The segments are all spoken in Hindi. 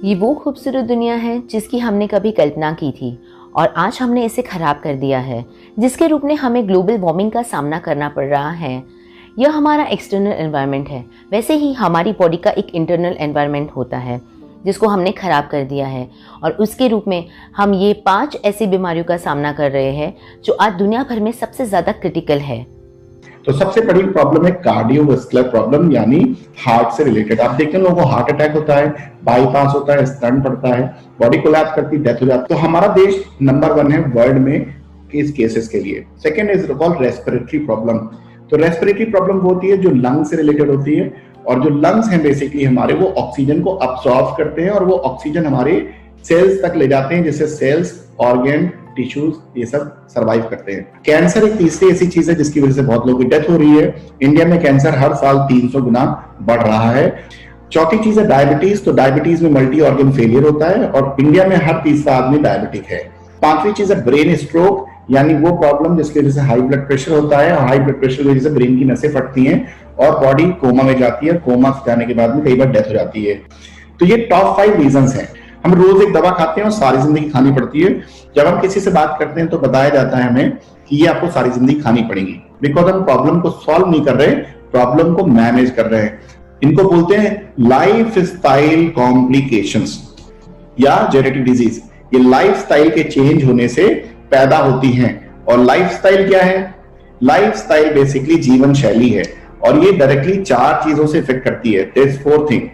ये वो खूबसूरत दुनिया है जिसकी हमने कभी कल्पना की थी और आज हमने इसे खराब कर दिया है, जिसके रूप में हमें ग्लोबल वार्मिंग का सामना करना पड़ रहा है। यह हमारा एक्सटर्नल एनवायरनमेंट है। वैसे ही हमारी बॉडी का एक इंटरनल एनवायरनमेंट होता है जिसको हमने खराब कर दिया है और उसके रूप में हम ये 5 ऐसी बीमारियों का सामना कर रहे हैं जो आज दुनिया भर में सबसे ज्यादा क्रिटिकल है। तो सबसे बड़ी प्रॉब्लम है कार्डियोवास्कुलर प्रॉब्लम, यानी हार्ट से रिलेटेड। आप देखते हैं लोगों को हार्ट अटैक होता है, बाईपास होता है, स्टंट पड़ता है, बॉडी कोलैप्स करती है, डेथ हो जाती है। तो हमारा देश नंबर 1 है वर्ल्ड में इस केसेस के लिए। Second is called respiratory problem. तो रेस्पिरेटरी प्रॉब्लम वो होती है जो लंग से रिलेटेड होती है, और जो लंग्स हैं बेसिकली हमारे, वो ऑक्सीजन को अब्सॉर्ब करते हैं और वो ऑक्सीजन हमारे सेल्स तक ले जाते हैं, जिससे सेल्स, ऑर्गन, टिश्यूज ये सब सरवाइव करते हैं। कैंसर एक तीसरी ऐसी चीज है जिसकी वजह से बहुत लोगों की डेथ हो रही है। इंडिया में कैंसर हर साल 300 गुना बढ़ रहा है। चौथी चीज है डायबिटीज। तो डायबिटीज में मल्टी ऑर्गन फेलियर होता है और इंडिया में हर तीसरा आदमी डायबिटिक है। पांचवी चीज है ब्रेन स्ट्रोक, यानी वो प्रॉब्लम जिसकी वजह से हाई ब्लड प्रेशर होता है और हाई ब्लड प्रेशर की वजह से ब्रेन की नसें फटती हैं और बॉडी कोमा में जाती है। कोमा से जाने के बाद में कई बार डेथ हो जाती है। तो ये टॉप 5 रीजंस हैं। हम रोज एक दवा खाते हैं और सारी जिंदगी खानी पड़ती है। जब हम किसी से बात करते हैं तो बताया जाता है हमें कि ये आपको सारी जिंदगी खानी पड़ेगी, बिकॉज हम प्रॉब्लम को सॉल्व नहीं कर रहे, प्रॉब्लम को मैनेज कर रहे हैं। इनको बोलते हैं लाइफ स्टाइल कॉम्प्लिकेशंस या जेनेटिक डिजीज। ये लाइफ स्टाइल के चेंज होने से पैदा होती हैं। और लाइफ स्टाइल क्या है? लाइफ स्टाइल बेसिकली जीवन शैली है और ये डायरेक्टली 4 चीजों से इफेक्ट करती है। देयर इज 4 थिंग: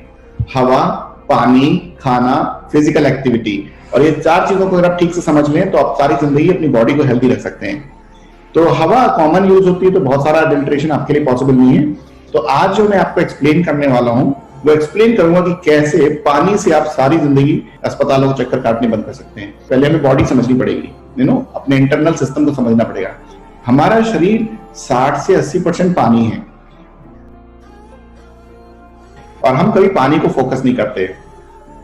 हवा, पानी, खाना, फिजिकल एक्टिविटी। और ये 4 चीजों को अगर आप ठीक से समझ लें तो आप सारी जिंदगी अपनी बॉडी को हेल्दी रख सकते हैं। तो हवा कॉमन यूज होती है तो बहुत सारा अडल्ट्रेशन आपके लिए पॉसिबल नहीं है। तो आज जो मैं आपको एक्सप्लेन करने वाला हूं वो एक्सप्लेन करूंगा कि कैसे पानी से आप सारी जिंदगी अस्पतालों को चक्कर काटने बंद कर सकते हैं। पहले हमें बॉडी समझनी पड़ेगी, अपने इंटरनल सिस्टम को समझना पड़ेगा। हमारा शरीर 60 से 80% पानी है और हम कभी पानी को फोकस नहीं करते।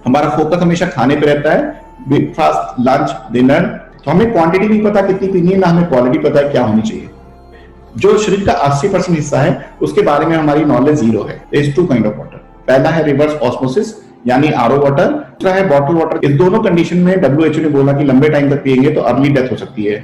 हमारा फोकस हमेशा खाने पे रहता है, ब्रेकफास्ट, लंच, डिनर। तो हमें क्वांटिटी नहीं पता कितनी पीनी है, ना हमें क्वालिटी पता है क्या होनी चाहिए। जो शरीर का 80% हिस्सा है उसके बारे में हमारी नॉलेज 0 है। There is 2 kind of water। पहला है रिवर्स ऑस्मोसिस यानी आरओ वाटर, दूसरा है बॉटल वाटर। इस दोनों कंडीशन में WHO ने बोला कि लंबे टाइम तक पिएंगे तो अर्ली डेथ हो सकती है।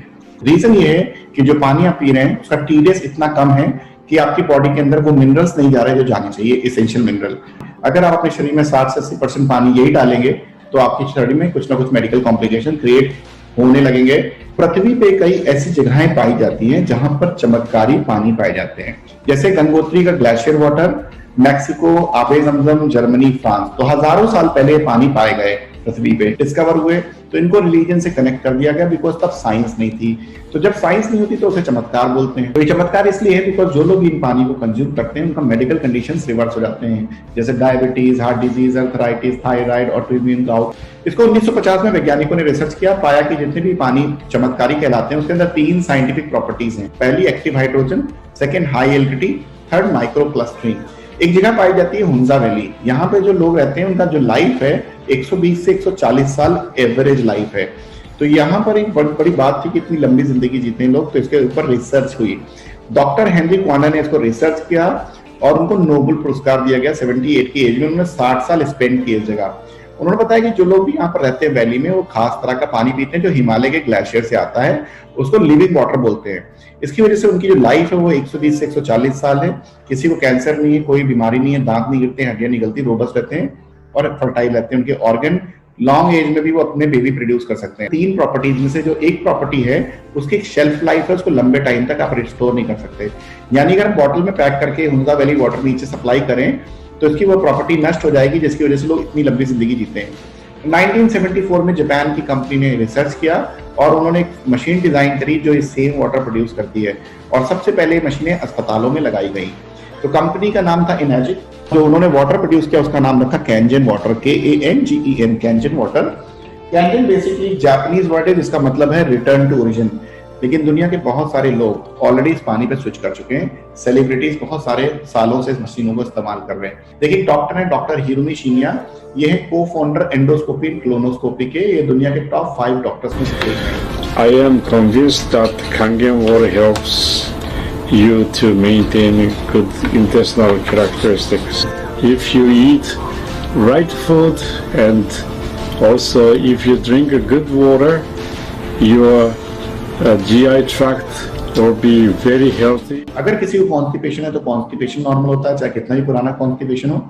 रीजन ये है कि जो पानी आप पी रहे हैं उसका TDS इतना कम है कि आपकी बॉडी के अंदर वो मिनरल्स नहीं जा रहे जो जाने चाहिए, एसेंशियल मिनरल। अगर आप अपने शरीर में 60 से 80% पानी यही डालेंगे तो आपकी शरीर में कुछ ना कुछ मेडिकल कॉम्प्लिकेशन क्रिएट होने लगेंगे। पृथ्वी पे कई ऐसी जगहें पाई जाती हैं जहां पर चमत्कारी पानी पाए जाते हैं, जैसे गंगोत्री का ग्लेशियर वाटर, मैक्सिको, आबे जमजम, जर्मनी, फ्रांस। तो हजारों साल पहले पानी पाए गए, पृथ्वी पे डिस्कवर हुए, तो इनको रिलीजन से कनेक्ट कर दिया गया बिकॉज तब साइंस नहीं थी। तो जब साइंस नहीं होती तो उसे चमत्कार बोलते हैं। तो ये चमत्कार इसलिए है बिकॉज जो लोग इन पानी को कंज्यूम करते हैं उनका मेडिकल कंडीशंस रिवर्स हो जाते हैं, जैसे diabetes, heart disease, arthritis, thyroid, autoimmune gout. इसको 1950 में वैज्ञानिकों ने रिसर्च किया, पाया कि जितने भी पानी चमत्कारी कहलाते हैं उसके अंदर 3 साइंटिफिक प्रॉपर्टीज हैं। पहली active hydrogen, second high altitude, third micro clustering. एक जगह पाई जाती है हुंजा वैली। यहाँ पे जो लोग रहते हैं उनका जो लाइफ है 120 से 140 साल एवरेज लाइफ है। तो यहाँ पर एक बड़ी बात थी कि इतनी लंबी जिंदगी जीते हैं लोग, तो इसके ऊपर रिसर्च हुई। डॉक्टर हेनरी क्वाना ने इसको रिसर्च किया और उनको नोबेल पुरस्कार दिया गया 78 की एज में। उन्होंने 60 साल स्पेंड किए इस जगह। उन्होंने बताया कि जो लोग भी यहाँ पर रहते हैं वैली में, वो खास तरह का पानी पीते हैं जो हिमालय के ग्लेशियर से आता है, उसको लिविंग वाटर बोलते हैं। इसकी वजह से उनकी जो लाइफ है वो 120 से 140 साल है। किसी को कैंसर नहीं है, कोई बीमारी नहीं है, दांत नहीं गिरते, हड्डियां नहीं गलती, रोबस्ट रहते हैं और फर्टाइल रहते हैं। उनके ऑर्गन लॉन्ग एज में भी वो अपने बेबी प्रोड्यूस कर सकते हैं। 3 प्रॉपर्टीज में से जो एक प्रॉपर्टी है उसकी शेल्फ लाइफ है, उसको लंबे टाइम तक आप रिस्टोर नहीं कर सकते। यानी अगर बॉटल में पैक करके हुंजा वैली वाटर नीचे सप्लाई करें तो इसकी वो प्रॉपर्टी नष्ट हो जाएगी, जिसकी वजह से लोग इतनी लंबी जिंदगी जीते हैं। 1974 में जापान की कंपनी ने रिसर्च किया और उन्होंने एक मशीन डिजाइन करी जो इस सेम वाटर प्रोड्यूस करती है और सबसे पहले मशीनें अस्पतालों में लगाई गई। तो कंपनी का नाम था इनर्जिक। जो उन्होंने वाटर प्रोड्यूस किया उसका नाम रखा Kangen water, KANGEN, Kangen water. Kangen basically Japanese word है जिसका मतलब है रिटर्न टू ओरिजिन। लेकिन दुनिया के बहुत सारे लोग ऑलरेडी इस पानी पे स्विच कर चुके हैं। सेलिब्रिटीज बहुत सारे सालों से इस मशीनों को इस्तेमाल कर रहे हैं। देखिए डॉक्टर है डॉक्टर हिरोमी शिनिया, ये है को फाउंडर एंडोस्कोपी क्लोनोस्कोपी के। ये दुनिया के टॉप 5 डॉक्टर्स में से एक हैं। I am convinced that Kangen water helps you to maintain good intestinal characteristics. If you eat right food, and also if you drink a good water, your GI tract will be very healthy. अगर किसी को कॉन्स्टिपेशन है तो कॉन्स्टिपेशन नॉर्मल होता है, चाहे कितना ही पुराना कॉन्स्टिपेशन हो।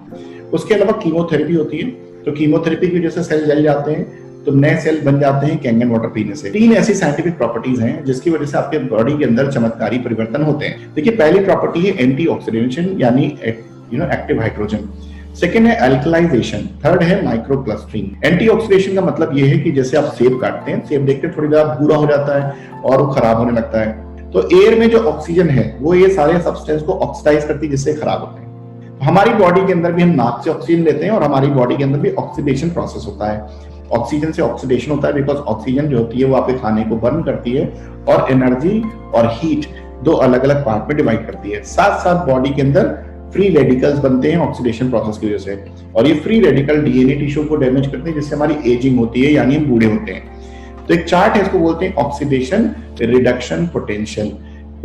उसके अलावा कीमोथेरेपी होती है, तो कीमोथेरेपी की वजह से सेल जल जाते हैं, तो नए सेल बन जाते हैं कैंगन वाटर पीने से। 3 ऐसी साइंटिफिक प्रॉपर्टीज हैं जिसकी वजह से आपके बॉडी के अंदर चमत्कारी परिवर्तन होते हैं। देखिए, पहली प्रॉपर्टी है एंटीऑक्सीडेशन यानी एक्टिव हाइड्रोजन। सेकेंड है अल्कलाइजेशन। थर्ड है माइक्रोक्लस्टरिंग। एंटीऑक्सीडेशन का मतलब ये है कि जैसे आप सेब काटते हैं, सेब देखते थोड़ी देर भूरा हो जाता है और वो खराब होने लगता है, तो एयर में जो ऑक्सीजन है वो ये सारे सब्सटेंस को ऑक्सीडाइज करती है जिससे खराब होते हैं। तो हमारी बॉडी के अंदर भी हम नाक से ऑक्सीजन लेते हैं और हमारी बॉडी के अंदर भी ऑक्सीडेशन प्रोसेस होता है। ऑक्सीजन से ऑक्सीडेशन होता है बिकॉज ऑक्सीजन जो होती है वो आपके खाने को बर्न करती है और एनर्जी और हीट 2 अलग अलग पार्ट में डिवाइड करती है। साथ साथ बॉडी के अंदर फ्री रेडिकल्स बनते हैं ऑक्सीडेशन प्रोसेस की वजह से, और ये फ्री रेडिकल डीएनए टिश्यू को डैमेज करते हैं जिससे हमारी एजिंग होती है यानी हम बूढ़े होते हैं। तो एक चार्ट है, इसको बोलते हैं oxidation reduction potential,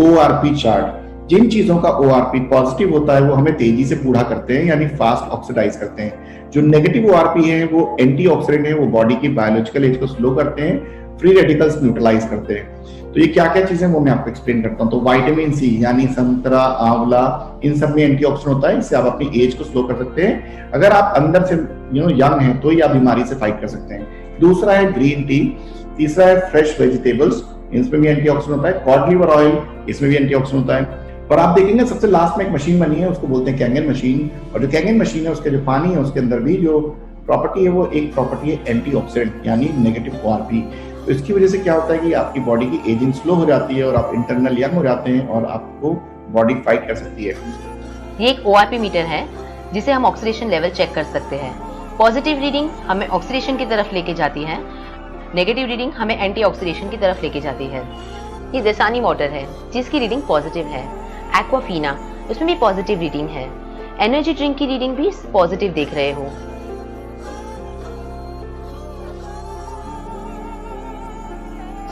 ORP chart. जिन चीजों का ORP पॉजिटिव होता है वो हमें तेजी से बूढ़ा करते हैं यानी फास्ट ऑक्सीडाइज करते हैं। जो नेगेटिव ORP है वो एंटीऑक्सीडेंट है, वो बॉडी की बायोलॉजिकल एज को स्लो करते हैं, फ्री रेडिकल्स न्यूट्रलाइज करते हैं। तो ये क्या क्या चीजें वो मैं आपको एक्सप्लेन करता हूँ। तो विटामिन सी यानी संतरा, आंवला, इन सब में एंटीऑक्सीडेंट होता है, इससे आप अपनी एज को स्लो कर सकते हैं। अगर आप अंदर से यंग हैं तो ही आप बीमारी से फाइट कर सकते हैं। दूसरा है ग्रीन टी। तीसरा है फ्रेश वेजिटेबल्स, इसमें भी एंटीऑक्सीडेंट होता है। कॉड लिवर ऑयल, इसमें भी एंटीऑक्सीडेंट होता है। और आप देखेंगे सबसे लास्ट में एक मशीन बनी है, उसको बोलते हैं कैंगन मशीन। और जो कैंगन मशीन है उसके जो पानी है उसके अंदर भी जो प्रॉपर्टी है वो एक प्रॉपर्टी है एंटीऑक्सीडेंट यानी नेगेटिव ORP। तो इसकी वजह से क्या होता है कि आपकी बॉडी की एजिंग स्लो हो जाती है और आप इंटरनल यंग हो जाते हैं और आपको बॉडी फाइट कर सकती है। ये एक ORP मीटर है जिसे हम ऑक्सीडेशन लेवल चेक कर सकते हैं। पॉजिटिव रीडिंग हमें ऑक्सीडेशन की तरफ लेके जाती है, नेगेटिव रीडिंग हमें एंटीऑक्सीडेशन की तरफ लेके जाती है। ये देसानी वाटर है जिसकी रीडिंग पॉजिटिव है। एक्वाफीना, उसमें भी पॉजिटिव रीडिंग है। एनर्जी ड्रिंक की रीडिंग भी पॉजिटिव देख रहे हो।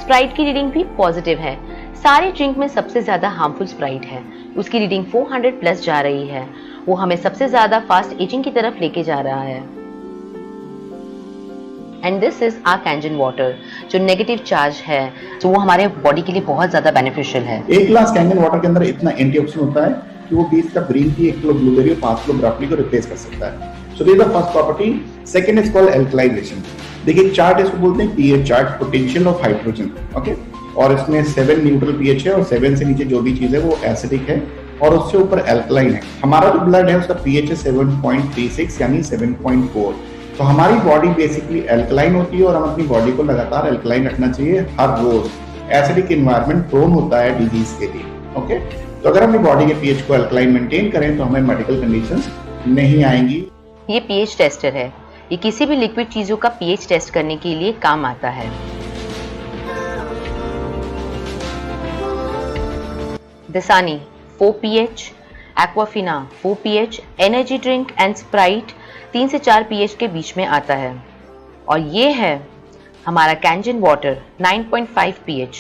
स्प्राइट की रीडिंग भी पॉजिटिव है। सारे ड्रिंक में सबसे ज्यादा हार्मफुल स्प्राइट है, उसकी रीडिंग 400 प्लस जा रही है। वो हमें सबसे ज्यादा फास्ट एजिंग की तरफ लेके जा रहा है। And this is our Kangen water, जो नेगेटिव चार्ज है तो वो हमारे बॉडी के लिए बहुत ज्यादा बेनिफिशियल है। 1 ग्लास कैंगन वाटर के अंदर इतना एंटीऑक्सीडेंट होता है कि वो 20 cup green tea, 1 kilo blueberry और 5 किलो ब्रोकली को रिप्लेस कर सकता है। So this is the first property. Second is called alkalization. देखिए चार्ट इसको बोलते हैं pH chart, potential of hydrogen. Okay, और इसमें 7 न्यूट्रल पीएच है और 7 से नीचे जो भी चीज है वो एसिडिक है और उससे ऊपर अल्कलाइन है। हमारा जो ब्लड है उसका पीएच है 7.36 यानी 7.4। तो हमारी बॉडी बेसिकली अल्कलाइन होती है और हम अपनी बॉडी को लगातार अल्कलाइन रखना चाहिए हर रोज। एसिडिक एनवायरनमेंट प्रोन होता है डिजीज के लिए। ओके, तो अगर अपनी बॉडी के पीएच को अल्कलाइन मेंटेन करें तो हमें मेडिकल कंडीशंस नहीं आएंगी। ये पीएच टेस्टर है, ये किसी भी लिक्विड चीजों का पीएच टेस्ट करने के लिए काम आता है। Dasani 4 pH, Aquafina 4 pH, energy drink and Sprite 3 से 4 pH के बीच में आता है। और ये है हमारा कैंजन वाटर 9.5 pH।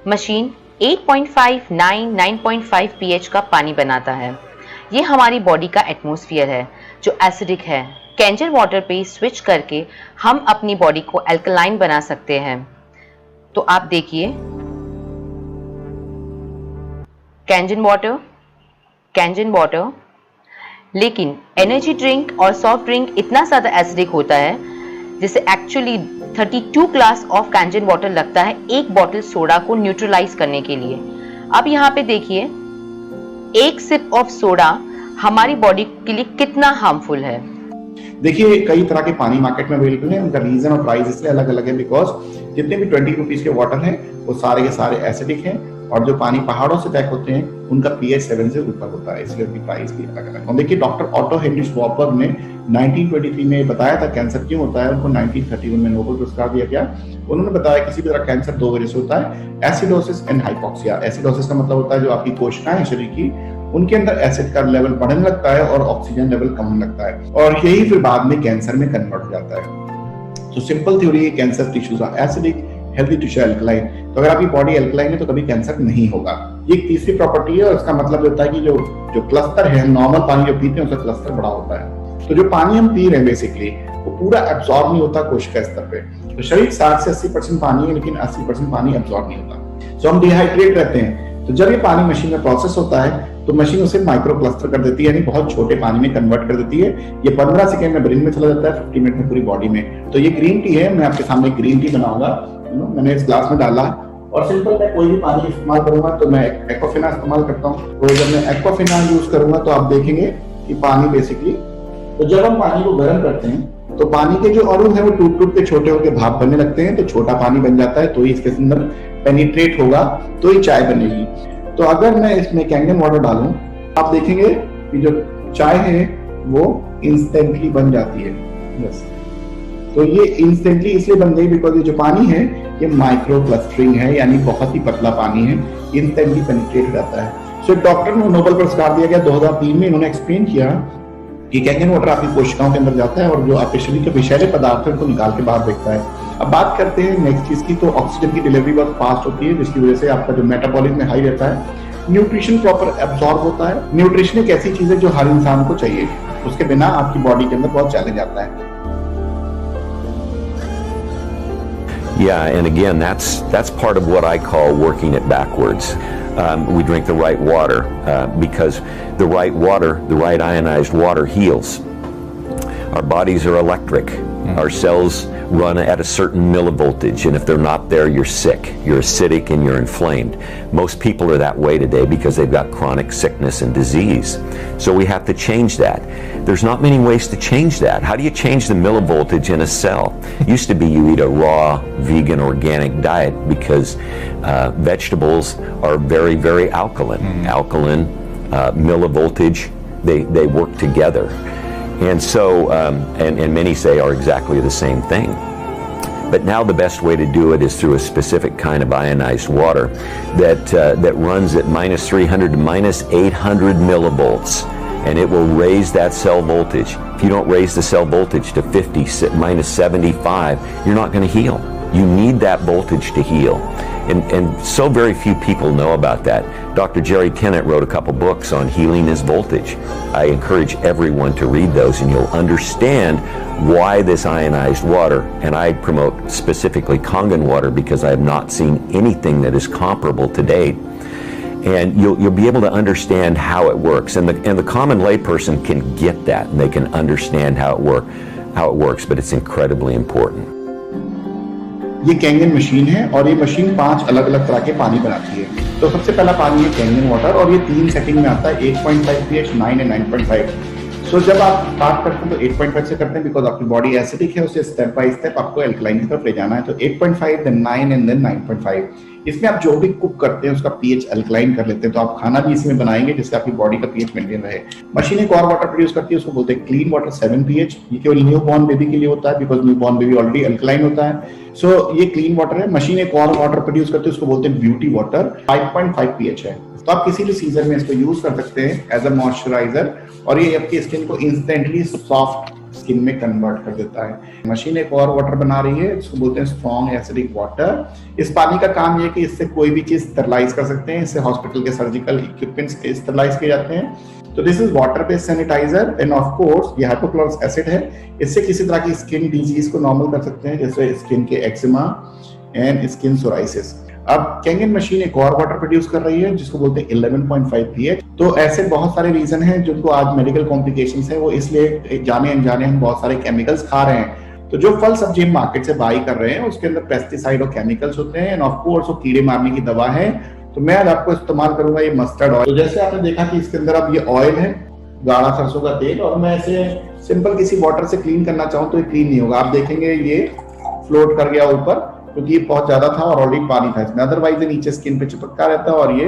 मशीन 8.5, 9.5 pH का पानी बनाता है। ये हमारी बॉडी का एटमॉस्फेयर है जो एसिडिक है। कैंजन वाटर पे स्विच करके हम अपनी बॉडी को अल्कलाइन बना सकते हैं। तो आप देखिए, कैंजन वाटर, लेकिन एनर्जी ड्रिंक और सॉफ्ट ड्रिंक इतना ज़्यादा एसिडिक होता है जिसे एक्चुअली 32 ग्लास ऑफ कैंजन वाटर लगता है एक बॉटल सोडा को न्यूट्रलाइज करने के लिए। अब यहाँ पे देखिए, एक सिप ऑफ सोडा हमारी बॉडी के लिए कितना हार्मफुल है। देखिए कई तरह के पानी मार्केट में अवेलेबल है, उनका रीजन और प्राइस इसलिए अलग अलग है बिकॉज जितने भी 20 रुपीज के वाटर हैं वो सारे के सारे एसिडिक हैं और जो पानी पहाड़ों से पैक होते हैं उनका पीएच 7 से ऊपर होता है, इसलिए उनकी प्राइस भी अलग अलग है। देखिए डॉक्टर ऑटो हेनरी श्वार्बर्ग ने 1923 में बताया था कैंसर क्यों होता है, उनको 1931 में नोबेल पुरस्कार दिया गया। उन्होंने बताया किसी भी तरह कैंसर 2 वजह से होता है, एसिडोसिस एंड हाइपोक्सिया। एसिडोसिस का मतलब होता है जो आपकी कोशिकाएं शरीर की उनके अंदर एसिड का लेवल बढ़ने लगता है और ऑक्सीजन लेवल कम होने लगता है और यही फिर बाद में कैंसर में कन्वर्ट हो जाता है। तो सिंपल थ्योरी है cancer tissues are acidic, healthy tissue alkaline. तो अगर आपकी बॉडी अल्कलाइन है तो कभी कैंसर नहीं होगा। ये एक तीसरी प्रॉपर्टी है और इसका मतलब होता है कि जो क्लस्टर है, नॉर्मल पानी जो पीते हैं उसका क्लस्टर बड़ा होता है। तो जो पानी हम पी रहे हैं बेसिकली वो पूरा एब्जॉर्ब नहीं होता कोशिका स्तर पे। तो शरीर 60 से 80% पानी है, लेकिन 80% पानी एब्जॉर्ब नहीं होता, तो हम डिहाइड्रेट रहते हैं। तो जब ये पानी मशीन में प्रोसेस होता है तो मशीन उसे माइक्रो क्लस्टर कर देती है, यानी बहुत छोटे पानी में कन्वर्ट कर देती है। ये 15 सेकंड में ब्रेन में चला जाता है, 50 मिनट में पूरी बॉडी में। तो ये ग्रीन टी है, मैं आपके सामने ग्रीन टी बनाऊंगा, मैंने इस ग्लास में डाला है। और सिंपल मैं कोई भी पानी इस्तेमाल करूंगा तो मैं एक्वाफिना इस्तेमाल करता हूँ। तो जब मैं एक्वाफिना यूज करूंगा तो आप देखेंगे कि पानी बेसिकली, तो जब हम पानी को गर्म करते हैं तो पानी के जो अणु है वो टूट टूट के छोटे होकर भाप बनने लगते हैं, तो छोटा पानी बन जाता है, तो ही इसके अंदर पेनिट्रेट होगा तो ही चाय बनेगी। तो अगर मैं इसमें कैंगन वाटर डालूं, आप देखेंगे कि जो चाय है वो इंस्टेंटली बन जाती है। बस, तो ये इंस्टेंटली इसलिए बन गई बिकॉज ये जो पानी है ये माइक्रो क्लस्टरिंग है, यानी बहुत ही पतला पानी है, इंस्टेंटली पेनिट्रेट हो जाता है। सो डॉक्टर को नोबेल पुरस्कार दिया गया 2003 में। इन्होंने एक्सप्लेन किया कि कैंगन वाटर आपकी कोशिकाओं के अंदर जाता है और जो आपके शरीर के विषैले पदार्थ है उनको निकाल के बाहर फेंकता है। अब बात करते हैं नेक्स्ट चीज की, तो ऑक्सीजन की डिलीवरी बहुत फास्ट होती है, जिसकी वजह से आपका जो मेटाबॉलिज्म हाई रहता है, न्यूट्रिशन प्रॉपर एब्जॉर्ब होता है। न्यूट्रिशन एक ऐसी चीज है जो हर इंसान को चाहिए, उसके बिना आपकी बॉडी के अंदर बहुत चैलेंज आता है। Yeah, and again, that's part of what I call working it backwards. We drink the right water because the right water, the right ionized water heals. Our bodies are electric. Our cells run at a certain millivoltage, and if they're not there, you're sick. You're acidic and you're inflamed. Most people are that way today because they've got chronic sickness and disease. So we have to change that. There's not many ways to change that. How do you change the millivoltage in a cell? Used to be you eat a raw, vegan, organic diet because vegetables are very, very alkaline. Alkaline, millivoltage, they work together. And so, and many say are exactly the same thing. But now the best way to do it is through a specific kind of ionized water that runs at minus 300 to minus 800 millivolts, and it will raise that cell voltage. If you don't raise the cell voltage to 50, minus 75, you're not going to heal. You need that voltage to heal. And so very few people know about that. Dr. Jerry Tennant wrote a couple books on healing is voltage. I encourage everyone to read those and you'll understand why this ionized water, and I promote specifically Kangen water because I have not seen anything that is comparable to date. And you'll be able to understand how it works. And the common layperson can get that and they can understand how it works, but it's incredibly important. ये कैंगन मशीन है और ये मशीन 5 अलग अलग तरह के पानी बनाती है। तो सबसे पहला पानी है कैंगन वाटर और ये 3 सेटिंग में आता है, 8.5 pH, 9 एंड 9.5। सो जब आप स्टार्ट करते हैं तो 8.5 से करते हैं बिकॉज आपकी बॉडी एसिडिक है, उसे स्टेप बाय स्टेप आपको एल्कलाइन की तरफ ले जाना है। तो 8.5 देन 9 एंड देन 9.5। इसमें आप जो भी कुक करते हैं उसका पीएच अल्कलाइन कर लेते हैं, तो आप खाना भी इसमें बनाएंगे जिससे आपकी बॉडी का पीएच मेंटेन रहे। मशीन एक और वाटर प्रोड्यूस करती है, उसको बोलते हैं क्लीन वाटर 7 pH। ये केवल न्यू बॉर्न बेबी के लिए होता है because new born baby already alkaline होता है। सो ये क्लीन वाटर है। मशीन एक और वाटर प्रोड्यूस करती है, उसको बोलते हैं ब्यूटी वाटर, 5.5 pH है। तो आप किसी भी सीजन में इसको यूज कर सकते हैं एज अ मॉइस्चराइजर और ये आपकी स्किन को इंस्टेंटली सॉफ्ट स्किन में कन्वर्ट कर देता है। मशीन एक और वाटर बना रही है, इसको बोलते हैं स्ट्रॉन्ग एसिडिक वाटर। इस पानी का काम ये है कि इससे कोई भी चीज स्टरलाइज कर सकते हैं, इससे हॉस्पिटल के सर्जिकल इक्विपमेंट्स स्टरलाइज किए जाते हैं। तो this is water based sanitiser and of course ये हाइपोक्लोरिक एसिड है। इससे किसी तरह की स्किन डिजीज को नॉर्मल कर सकते हैं, जैसे स्किन के एक्जिमा एंड स्किन सोराइसिस। अब कैंगन मशीन एक और वाटर प्रोड्यूस कर रही है जिसको बोलते हैं 11.5 pH। तो ऐसे बहुत सारे रीजन हैं जिनको आज मेडिकल कॉम्प्लिकेशंस है, वो इसलिए जाने अनजाने हम बहुत सारे केमिकल्स खा रहे हैं। तो जो फल सब्जी हम मार्केट से बाई कर रहे हैं उसके अंदर पेस्टिसाइड और केमिकल्स होते हैं एंड ऑफ कोर्स वो कीड़े मारने की दवा है। तो मैं आज आपको इस्तेमाल करूंगा ये मस्टर्ड ऑयल। तो जैसे आपने देखा कि इसके अंदर अब ये ऑयल है, गाढ़ा सरसों का तेल, और मैं इसे सिंपल किसी वाटर से क्लीन करना चाहूँ तो ये क्लीन नहीं होगा। आप देखेंगे ये फ्लोट कर गया ऊपर क्योंकि ये बहुत ज्यादा था और ऑलरेडी पानी था इसमें, अदरवाइज ये नीचे स्किन पे चिपका रहता है और ये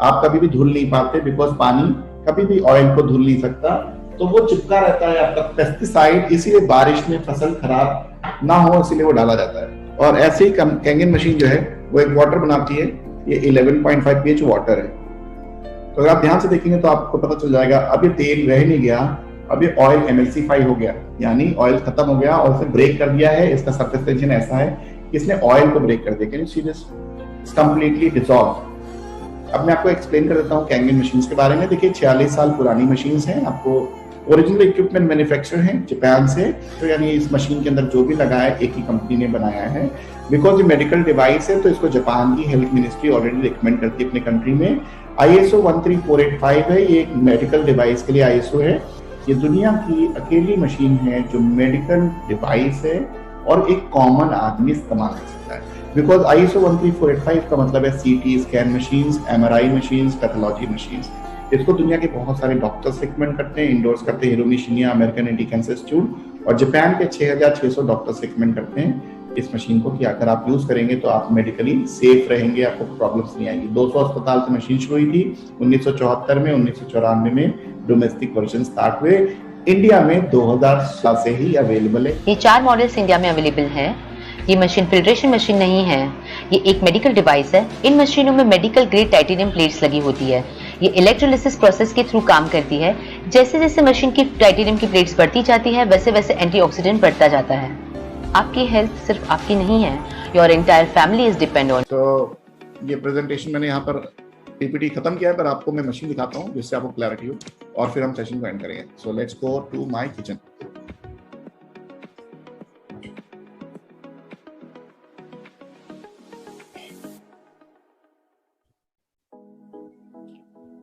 आप कभी भी धुल नहीं पाते बिकॉज पानी कभी भी ऑयल को धुल नहीं सकता, तो वो चिपका रहता है आपका पेस्टिसाइड। इसीलिए बारिश में फसल खराब ना हो इसीलिए वो डाला जाता है। और ऐसे ही कैंगन मशीन जो है वो एक वाटर बनाती है, ये 11.5 pH वाटर है। तो अगर आप ध्यान से देखेंगे तो आपको पता चल जाएगा अब ये तेल रह नहीं गया, अब ये ऑयल एमल्सिफाई हो गया, यानी ऑयल खत्म हो गया और उसे ब्रेक कर दिया है। इसका सरफेस टेंशन ऐसा है इसने ऑयल को ब्रेक कर दिया, can you see this, it's completely dissolve. अब मैं आपको एक्सप्लेन कर देता हूँ कैंगन मशीन्स के बारे में। देखिए 46 साल पुरानी मशीन्स हैं, आपको ओरिजिनल इक्विपमेंट मैन्युफैक्चर है जापान से, तो यानी इस मशीन के अंदर जो भी लगा है एक ही कंपनी ने बनाया है। बिकॉज ये मेडिकल डिवाइस है तो इसको जापान की हेल्थ मिनिस्ट्री ऑलरेडी रिकमेंड करती है अपने कंट्री में। ISO 13485 है, ये एक मेडिकल डिवाइस के लिए ISO है। ये दुनिया की अकेली मशीन है जो मेडिकल डिवाइस है और एक कॉमन आदमी इस्तेमाल कर सकता है। बिकॉज ISO 13485 का मतलब है CT scan machines, MRI machines, pathology machines. इसको दुनिया के बहुत सारे डॉक्टर्स रिकमेंड करते हैं, इंडोर्स करते हैं, Hiromi शिनिया, American anti cancer institute, और जापान के 6600 डॉक्टर्स रिकमेंड करते हैं इस मशीन को कि अगर आप यूज करेंगे तो आप मेडिकली सेफ रहेंगे, आपको प्रॉब्लम्स नहीं आएंगी। 200 अस्पताल से मशीन शुरू हुई थी 1974 में, 1994 में डोमेस्टिक वर्जन स्टार्ट हुए। इंडिया में 2007 से ही अवेलेबल है। ये 4 मॉडल्स इंडिया में अवेलेबल है। ये मशीन फिल्ट्रेशन मशीन नहीं है, ये एक मेडिकल डिवाइस है। इन मशीनों में मेडिकल ग्रेड टाइटेनियम प्लेट्स लगी होती है। ये इलेक्ट्रोलिसिस प्रोसेस के थ्रू काम करती है। जैसे जैसे मशीन की टाइटेनियम की प्लेट्स बढ़ती जाती है वैसे वैसे एंटीऑक्सीडेंट बढ़ता जाता है। आपकी हेल्थ सिर्फ आपकी नहीं है, your entire family is depend on. तो ये प्रेजेंटेशन मैंने यहाँ पर PPT खत्म किया है, पर आपको मैं मशीन दिखाता हूँ जिससे आपको क्लैरिटी हो और फिर हम सेशन को एंड करेंगे। So let's go to my kitchen.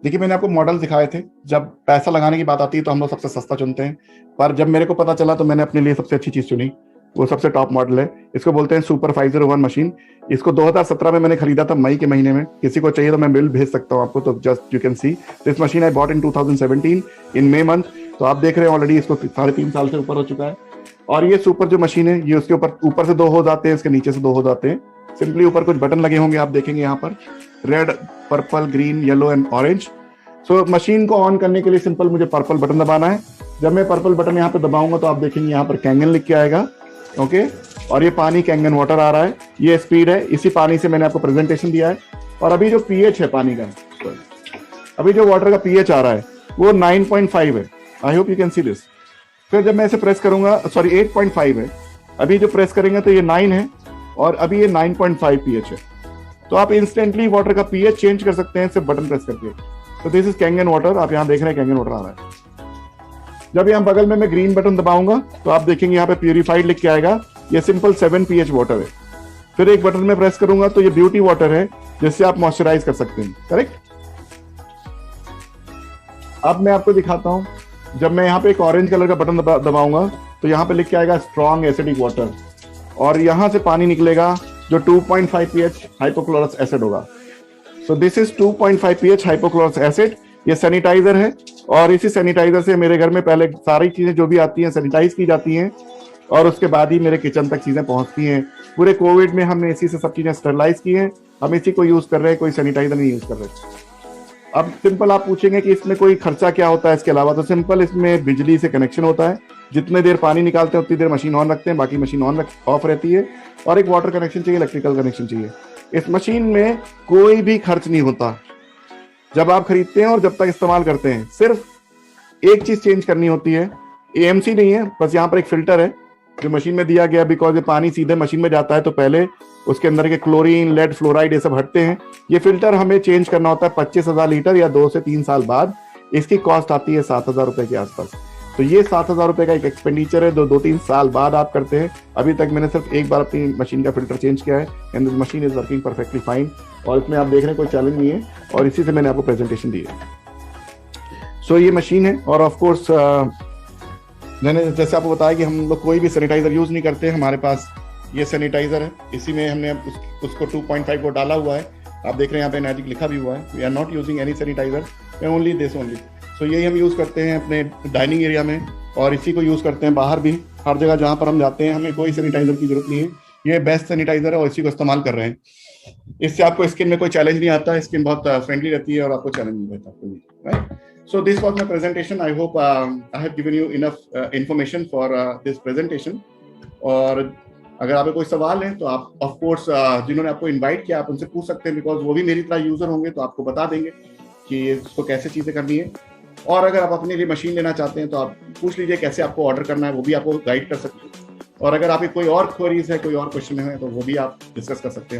देखिए, मैंने आपको मॉडल दिखाए थे। जब पैसा लगाने की बात आती है तो हम लोग सबसे सस्ता चुनते हैं, पर जब मेरे को पता चला तो मैंने अपने लिए सबसे अच्छी चीज चुनी। वो सबसे टॉप मॉडल है, इसको बोलते हैं सुपर 501 मशीन। इसको 2017 में मैंने खरीदा था, मई के महीने में। किसी को चाहिए तो मैं बिल भेज सकता हूँ आपको, तो just you can see this machine I bought in 2017 in May month. तो आप देख रहे हैं ऑलरेडी इसको 3.5 साल से ऊपर हो चुका है। और ये सुपर जो मशीन है, ये उसके ऊपर से 2 हो जाते हैं, इसके नीचे से 2 हो जाते हैं। सिंपली ऊपर कुछ बटन लगे होंगे, आप देखेंगे यहाँ पर red, purple, green, yellow and orange. So machine को ऑन करने के लिए सिंपल मुझे पर्पल बटन दबाना है। जब मैं पर्पल बटन यहाँ पे दबाऊंगा तो आप देखेंगे यहाँ पर कैंगन लिख के आएगा, ओके। और ये पानी कैंगन वाटर आ रहा है, ये स्पीड है। इसी पानी से मैंने आपको प्रेजेंटेशन दिया है। और अभी जो pH है पानी का, अभी जो वाटर का pH आ रहा है वो 9.5 है। I hope you can see this. फिर जब मैं इसे प्रेस करूंगा, सॉरी 8.5 है। अभी जो प्रेस करेंगे तो ये 9 है और अभी ये 9.5 pH है। तो आप इंस्टेंटली वाटर का pH चेंज कर सकते हैं सिर्फ बटन प्रेस करके। तो दिस इज कैंगन वाटर, आप यहाँ देख रहे हैं कैंगन वाटर आ रहा है। जब यहाँ बगल में मैं ग्रीन बटन दबाऊंगा तो आप देखेंगे यहाँ पे प्यूरिफाइड लिख के आएगा। ये सिंपल 7 pH वाटर है। फिर एक बटन में प्रेस करूंगा तो ये ब्यूटी वाटर है, जिससे आप मॉइस्चराइज कर सकते हैं, करेक्ट। अब मैं आपको दिखाता हूं, जब मैं यहाँ पे एक ऑरेंज कलर का बटन दबाऊंगा तो यहाँ पे लिख के आएगा स्ट्रॉन्ग एसिडिक वाटर, और यहाँ से पानी निकलेगा जो 2.5 pH हाइपोक्लोरस एसिड होगा। सो this is 2.5 pH hypochlorous acid. ये सैनिटाइजर है, और इसी सैनिटाइजर से मेरे घर में पहले सारी चीजें जो भी आती हैं सैनिटाइज की जाती हैं, और उसके बाद ही मेरे किचन तक चीजें पहुंचती हैं। पूरे कोविड में हमने इसी से सब चीजें स्टरलाइज की हैं। हम इसी को यूज कर रहे हैं, कोई सैनिटाइजर नहीं यूज कर रहे। अब सिंपल आप पूछेंगे कि इसमें कोई खर्चा क्या होता है इसके अलावा, तो सिंपल इसमें बिजली से कनेक्शन होता है। जितने देर पानी निकालते हैं उतनी देर मशीन ऑन रखते हैं, बाकी मशीन ऑफ रहती है। और एक वाटर कनेक्शन चाहिए, इलेक्ट्रिकल कनेक्शन चाहिए। इस मशीन में कोई भी खर्च नहीं होता जब आप खरीदते हैं और जब तक इस्तेमाल करते हैं। सिर्फ एक चीज चेंज करनी होती है, AMC नहीं है, बस यहाँ पर एक फिल्टर है जो मशीन में दिया गया। बिकॉज ये पानी सीधे मशीन में जाता है तो पहले उसके अंदर के क्लोरीन, लेड, फ्लोराइड ये सब हटते हैं। ये फिल्टर हमें चेंज करना होता है 25,000 लीटर या 2 से 3 साल बाद। इसकी कॉस्ट आती है 7,000 रुपए के आसपास। तो ये 7,000 रुपए का एक एक्सपेंडिचर है, 2-3 साल बाद आप करते हैं। अभी तक मैंने सिर्फ एक बार अपनी मशीन का फिल्टर चेंज किया है, and this machine is working perfectly fine. और इसमें आप देख रहे हैं कोई चैलेंज नहीं है, और इसी से मैंने आपको प्रेजेंटेशन दी है। सो ये मशीन है, और ऑफ कोर्स मैंने जैसे आपको बताया कि हम लोग कोई भी सैनिटाइजर यूज नहीं करते। हमारे पास ये सैनिटाइजर है, इसी में हमने उसको 2.5 को डाला हुआ है। आप देख रहे हैं यहाँ पे मैजिक लिखा भी हुआ है। We are not using any sanitiser, only this only. So यही हम यूज करते हैं अपने डाइनिंग एरिया में, और इसी को यूज करते हैं बाहर भी। हर जगह जहाँ पर हम जाते हैं हमें कोई सैनिटाइजर की जरूरत नहीं है। ये बेस्ट सैनिटाइजर है और इसी को इस्तेमाल कर रहे हैं। इससे आपको स्किन में कोई चैलेंज नहीं आता, स्किन बहुत फ्रेंडली रहती है और आपको चैलेंज नहीं रहता कोई, right. So this was my presentation. I hope I have given you enough information for this presentation. और अगर आपके कोई सवाल है तो आप ऑफ कोर्स जिन्होंने आपको इनवाइट किया आप उनसे पूछ सकते हैं, बिकॉज वो भी मेरी तरह यूजर होंगे तो आपको बता देंगे कि इसको कैसे चीजें करनी है। और अगर आप अपने लिए मशीन लेना चाहते हैं तो आप पूछ लीजिए कैसे आपको ऑर्डर करना है, वो भी आपको गाइड कर सकते हैं। और अगर आपकी कोई और क्वेरीज है, कोई और क्वेश्चन है तो वो भी आप डिस्कस कर सकते हैं।